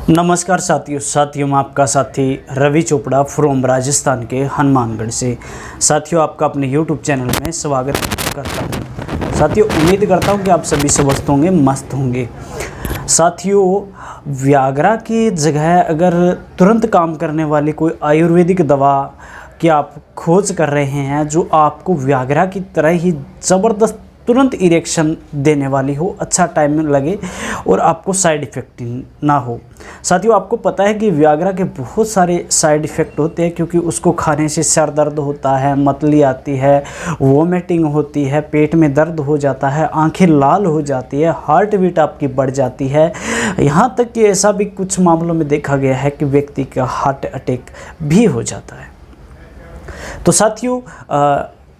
नमस्कार साथियों मैं आपका साथी रवि चोपड़ा फ्रॉम राजस्थान के हनुमानगढ़ से। साथियों आपका अपने YouTube चैनल में स्वागत करता हूं। साथियों उम्मीद करता हूं कि आप सभी स्वस्थ होंगे, मस्त होंगे। साथियों व्याग्रा की जगह अगर तुरंत काम करने वाली कोई आयुर्वेदिक दवा की आप खोज कर रहे हैं जो आपको व्याग्रा की तरह ही ज़बरदस्त तुरंत इरेक्शन देने वाली हो, अच्छा टाइम लगे और आपको साइड इफ़ेक्ट ना हो। साथियों आपको पता है कि व्याग्रा के बहुत सारे साइड इफ़ेक्ट होते हैं, क्योंकि उसको खाने से सर दर्द होता है, मतली आती है, वोमिटिंग होती है, पेट में दर्द हो जाता है, आंखें लाल हो जाती है, हार्ट बीट आपकी बढ़ जाती है। यहाँ तक कि ऐसा भी कुछ मामलों में देखा गया है कि व्यक्ति का हार्ट अटैक भी हो जाता है। तो साथियों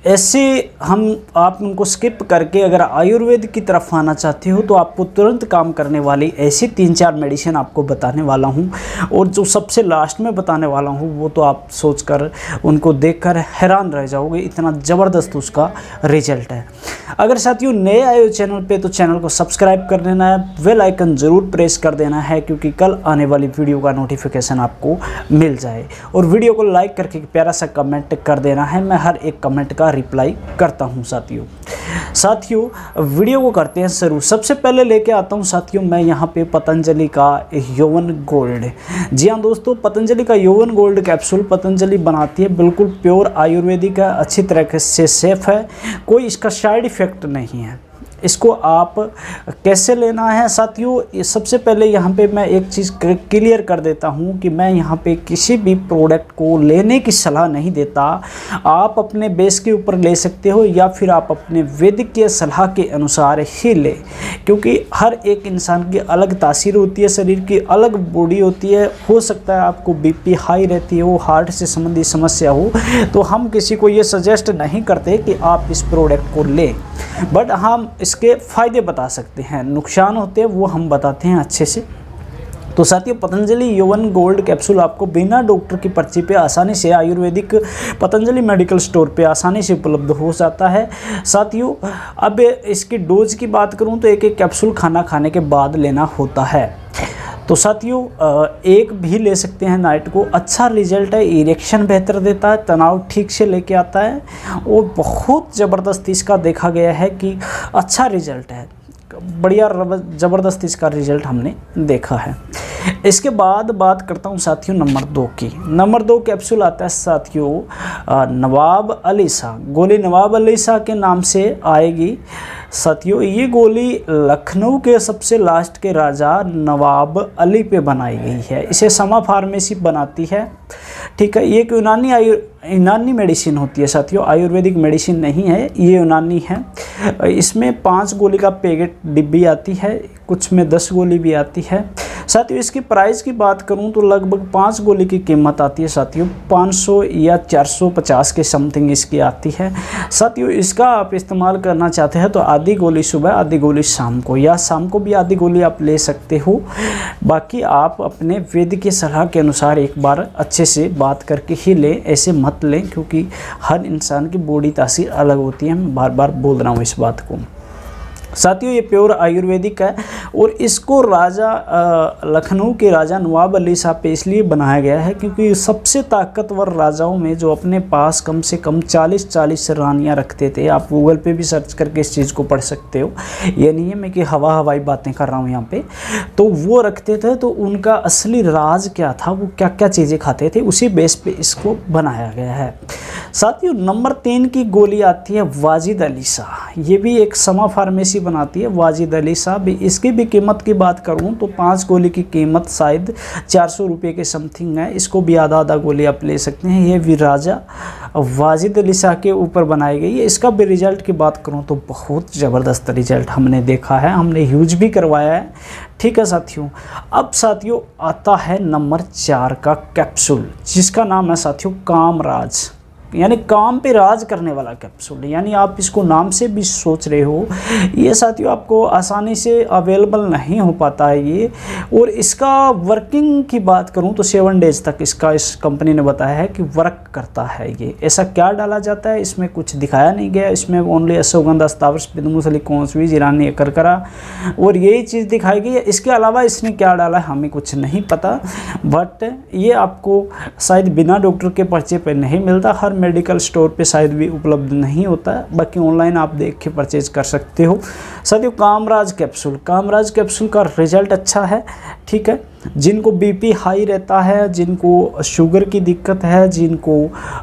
ऐसे आप उनको स्किप करके अगर आयुर्वेद की तरफ आना चाहते हो तो आपको तुरंत काम करने वाली ऐसी 3-4 मेडिसिन आपको बताने वाला हूं, और जो सबसे लास्ट में बताने वाला हूं वो तो आप सोचकर उनको देखकर हैरान रह जाओगे, इतना ज़बरदस्त उसका रिजल्ट है। अगर साथियों नए आए हो चैनल पे तो चैनल को सब्सक्राइब कर देना है, बेल आइकन ज़रूर प्रेस कर देना है, क्योंकि कल आने वाली वीडियो का नोटिफिकेशन आपको मिल जाए। और वीडियो को लाइक करके प्यारा सा कमेंट कर देना है, मैं हर एक कमेंट का रिप्लाई करता हूं। साथियों वीडियो को करते हैं शुरू। सबसे पहले लेके आता हूं साथियों मैं यहां पे पतंजलि का यौवन गोल्ड। जी हाँ दोस्तों, पतंजलि का यौवन गोल्ड कैप्सूल पतंजलि बनाती है, बिल्कुल प्योर आयुर्वेदिक है, अच्छी तरह से सेफ है, कोई इसका साइड इफ़ेक्ट नहीं है। इसको आप कैसे लेना है साथियों, सबसे पहले यहाँ पे मैं एक चीज़ क्लियर कर देता हूँ कि मैं यहाँ पे किसी भी प्रोडक्ट को लेने की सलाह नहीं देता। आप अपने बेस के ऊपर ले सकते हो या फिर आप अपने वैद्यकीय सलाह के अनुसार ही ले, क्योंकि हर एक इंसान की अलग तासीर होती है, शरीर की अलग बॉडी होती है। हो सकता है आपको बीपी हाई रहती हो, हार्ट से संबंधी समस्या हो, तो हम किसी को ये सजेस्ट नहीं करते कि आप इस प्रोडक्ट को लें, बट हम इसके फ़ायदे बता सकते हैं, नुकसान होते हैं वो हम बताते हैं अच्छे से। तो साथियों पतंजलि यौवन गोल्ड कैप्सूल आपको बिना डॉक्टर की पर्ची पे आसानी से आयुर्वेदिक पतंजलि मेडिकल स्टोर पे आसानी से उपलब्ध हो जाता है। साथियों अब इसकी डोज की बात करूं तो एक कैप्सूल खाना खाने के बाद लेना होता है। तो साथियों एक भी ले सकते हैं नाइट को, अच्छा रिजल्ट है, इरेक्शन बेहतर देता है, तनाव ठीक से लेके आता है, और बहुत ज़बरदस्त इसका देखा गया है कि अच्छा रिजल्ट है, बढ़िया ज़बरदस्त इसका रिजल्ट हमने देखा है। इसके बाद बात करता हूँ साथियों नंबर 2 की। नंबर 2 कैप्सूल आता है साथियों नवाब अली शाह, गोली नवाब अली शाह के नाम से आएगी। साथियों ये गोली लखनऊ के सबसे लास्ट के राजा नवाब अली पे बनाई गई है, इसे समा फार्मेसी बनाती है, ठीक है। ये एक यूनानी मेडिसिन होती है साथियों, आयुर्वेदिक मेडिसिन नहीं है, ये यूनानी है। इसमें 5 गोली का पैकेट डिब्बी आती है, कुछ में 10 गोली भी आती है। साथियों इसकी प्राइस की बात करूं तो लगभग 5 गोली की कीमत आती है साथियों 500 या 450 के समथिंग इसकी आती है। साथियों इसका आप इस्तेमाल करना चाहते हैं तो आधी गोली सुबह, आधी गोली शाम को, या शाम को भी आधी गोली आप ले सकते हो। बाकी आप अपने वैद्य की सलाह के अनुसार एक बार अच्छे से बात करके ही लें, ऐसे मत लें, क्योंकि हर इंसान की बॉडी तासीर अलग होती है। मैं बार बार बोल रहा हूँ इस बात को। साथियों ये प्योर आयुर्वेदिक है, और इसको राजा लखनऊ के राजा नवाब अली शाह पे इसलिए बनाया गया है क्योंकि सबसे ताकतवर राजाओं में जो अपने पास कम से कम 40 रानियां रखते थे। आप गूगल पे भी सर्च करके इस चीज़ को पढ़ सकते हो, ये नहीं है मैं कि हवाई बातें कर रहा हूँ यहाँ पे। तो वो रखते थे, तो उनका असली राज क्या था, वो क्या क्या चीज़ें खाते थे, उसी बेस पे इसको बनाया गया है। साथियों नंबर 3 की गोली आती है वाजिद अली शाह, ये भी एक समा फार्मेसी बनाती है वाजिद अली शाह भी। इसकी भी कीमत की बात करूं तो 5 गोली की कीमत शायद 400 रुपये के समथिंग है, इसको भी आधा गोली आप ले सकते हैं। ये भी राजा वाजिद अली शाह के ऊपर बनाई गई है। इसका भी रिजल्ट की बात करूं तो बहुत ज़बरदस्त रिजल्ट हमने देखा है, हमने यूज भी करवाया है, ठीक है साथियों। अब साथियों आता है नंबर 4 का कैप्सूल, जिसका नाम है साथियों कामराज। यानी काम पे राज करने वाला कैप्सूल, यानी आप इसको नाम से भी सोच रहे हो। ये साथियों आपको आसानी से अवेलेबल नहीं हो पाता है ये। और इसका वर्किंग की बात करूं तो 7 डेज तक इसका इस कंपनी ने बताया है कि वर्क करता है ये। ऐसा क्या डाला जाता है इसमें कुछ दिखाया नहीं गया, इसमें ओनली अश्वगंधा, स्थावर, पिदमुसली, जीरानी, करकरा और यही चीज़ दिखाई गई है। इसके अलावा इसने क्या डाला है हमें कुछ नहीं पता, बट ये आपको शायद बिना डॉक्टर के पर्चे पे नहीं मिलता, हर मेडिकल स्टोर पे शायद भी उपलब्ध नहीं होता है, बाकी ऑनलाइन आप देख के परचेज कर सकते हो। साथियों कामराज कैप्सूल, कामराज कैप्सूल का रिजल्ट अच्छा है, ठीक है। जिनको बीपी हाई रहता है, जिनको शुगर की दिक्कत है, जिनको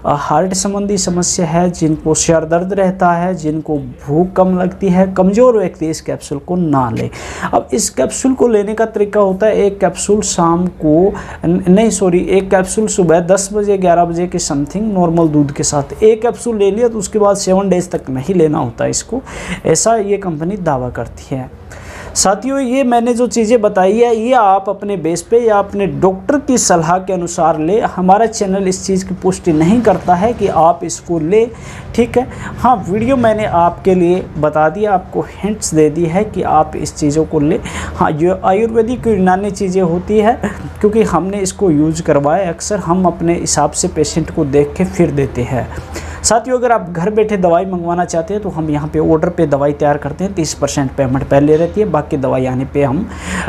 हार्ट संबंधी समस्या है, जिनको सिर दर्द रहता है, जिनको भूख कम लगती है, कमज़ोर व्यक्ति इस कैप्सूल को ना ले। अब इस कैप्सूल को लेने का तरीका होता है, एक कैप्सूल शाम को एक कैप्सूल सुबह 10 बजे 11 बजे के समथिंग नॉर्मल दूध के साथ एक कैप्सूल ले लिया तो उसके बाद 7 डेज तक नहीं लेना होता इसको, ऐसा ये कंपनी दावा करती है। साथियों ये मैंने जो चीज़ें बताई है ये आप अपने बेस पे या अपने डॉक्टर की सलाह के अनुसार ले। हमारा चैनल इस चीज़ की पुष्टि नहीं करता है कि आप इसको ले, ठीक है। हाँ, वीडियो मैंने आपके लिए बता दिया, आपको हिंट्स दे दी है कि आप इस चीज़ों को ले। हाँ, ये आयुर्वेदिक यूनानी चीज़ें होती है क्योंकि हमने इसको यूज करवाया, अक्सर हम अपने हिसाब से पेशेंट को देख के फिर देते हैं। साथियों अगर आप घर बैठे दवाई मंगवाना चाहते हैं तो हम यहाँ पे ऑर्डर पे दवाई तैयार करते हैं, 30% पेमेंट पहले रहती है, बाकी दवाई आने पे हम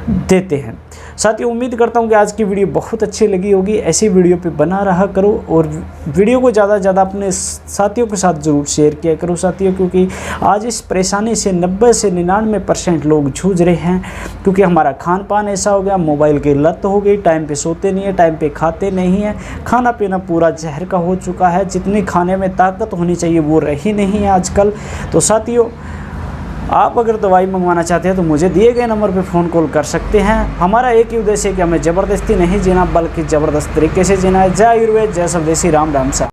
देते हैं। साथियों उम्मीद करता हूँ कि आज की वीडियो बहुत अच्छी लगी होगी, ऐसी वीडियो पे बना रहा करो और वीडियो को ज़्यादा से ज़्यादा अपने साथियों के साथ ज़रूर शेयर किया करो साथियों, क्योंकि आज इस परेशानी से 90 से 99% लोग जूझ रहे हैं, क्योंकि हमारा खान पान ऐसा हो गया, मोबाइल की लत हो गई, टाइम पे सोते नहीं है, टाइम पे खाते नहीं हैं, खाना पीना पूरा जहर का हो चुका है, जितनी खाने में ताकत होनी चाहिए वो रही नहीं है आजकल। तो साथियों आप अगर दवाई मंगवाना चाहते हैं तो मुझे दिए गए नंबर पे फ़ोन कॉल कर सकते हैं। हमारा एक ही उद्देश्य है कि हमें ज़बरदस्ती नहीं जीना बल्कि ज़बरदस्त तरीके से जीना है। जय आयुर्वेद, जय स्वदेशी, राम राम सा।